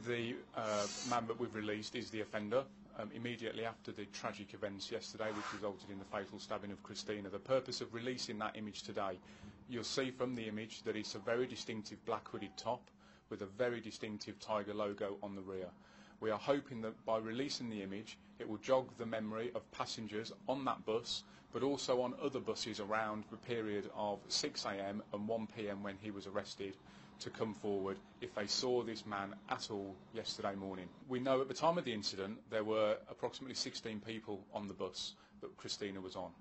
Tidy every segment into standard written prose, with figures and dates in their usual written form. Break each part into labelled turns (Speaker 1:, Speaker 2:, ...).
Speaker 1: The man that we've released is the offender. Immediately after the tragic events yesterday which resulted in the fatal stabbing of Christina. The purpose of releasing that image today, you'll see from the image that it's a very distinctive black hooded top with a very distinctive tiger logo on the rear. We are hoping that by releasing the image it will jog the memory of passengers on that bus but also on other buses around the period of 6 AM and 1 PM when he was arrested to come forward if they saw this man at all yesterday morning. We know at the time of the incident there were approximately 16 people on the bus that Christina was on.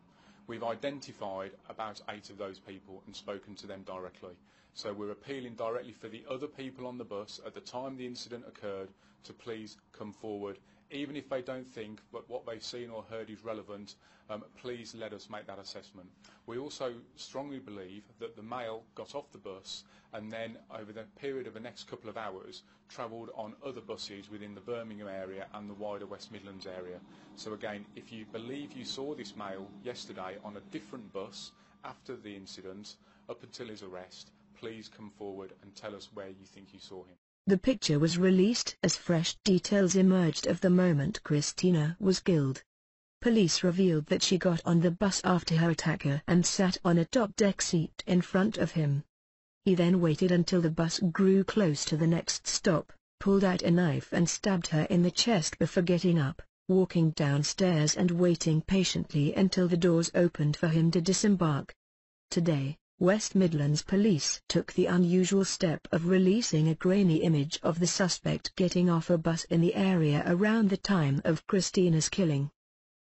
Speaker 1: We've identified about 8 of those people and spoken to them directly. So we're appealing directly for the other people on the bus at the time the incident occurred to please come forward. Even if they don't think that what they've seen or heard is relevant, please let us make that assessment. We also strongly believe that the male got off the bus and then over the period of the next couple of hours travelled on other buses within the Birmingham area and the wider West Midlands area. So again, if you believe you saw this male yesterday on a different bus after the incident up until his arrest, please come forward and tell us where you think you saw him.
Speaker 2: The picture was released as fresh details emerged of the moment Christina was killed. Police revealed that she got on the bus after her attacker and sat on a top deck seat in front of him. He then waited until the bus grew close to the next stop, pulled out a knife and stabbed her in the chest before getting up, walking downstairs and waiting patiently until the doors opened for him to disembark. Today, West Midlands Police took the unusual step of releasing a grainy image of the suspect getting off a bus in the area around the time of Christina's killing.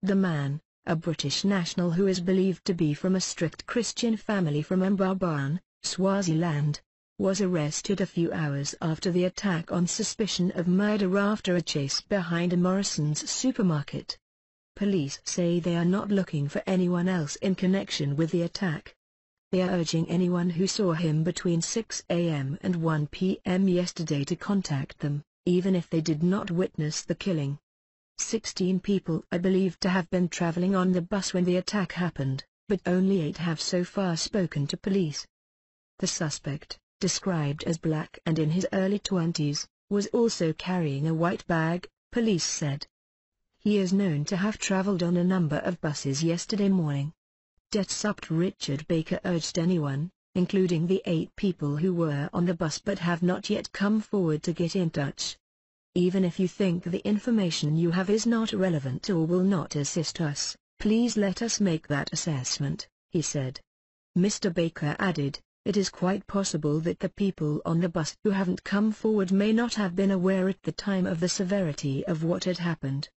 Speaker 2: The man, a British national who is believed to be from a strict Christian family from Mbabane, Swaziland, was arrested a few hours after the attack on suspicion of murder after a chase behind a Morrison's supermarket. Police say they are not looking for anyone else in connection with the attack. They are urging anyone who saw him between 6 AM and 1 PM yesterday to contact them, even if they did not witness the killing. 16 people are believed to have been traveling on the bus when the attack happened, but only 8 have so far spoken to police. The suspect, described as black and in his early 20s, was also carrying a white bag, police said. He is known to have traveled on a number of buses yesterday morning. Det Supt Baker urged anyone, including the 8 people who were on the bus but have not yet come forward to get in touch. Even if you think the information you have is not relevant or will not assist us, please let us make that assessment, he said. Mr. Baker added, it is quite possible that the people on the bus who haven't come forward may not have been aware at the time of the severity of what had happened.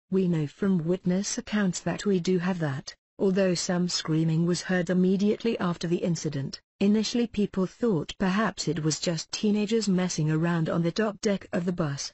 Speaker 2: We know from witness accounts that we do have that. Although some screaming was heard immediately after the incident, initially people thought perhaps it was just teenagers messing around on the top deck of the bus.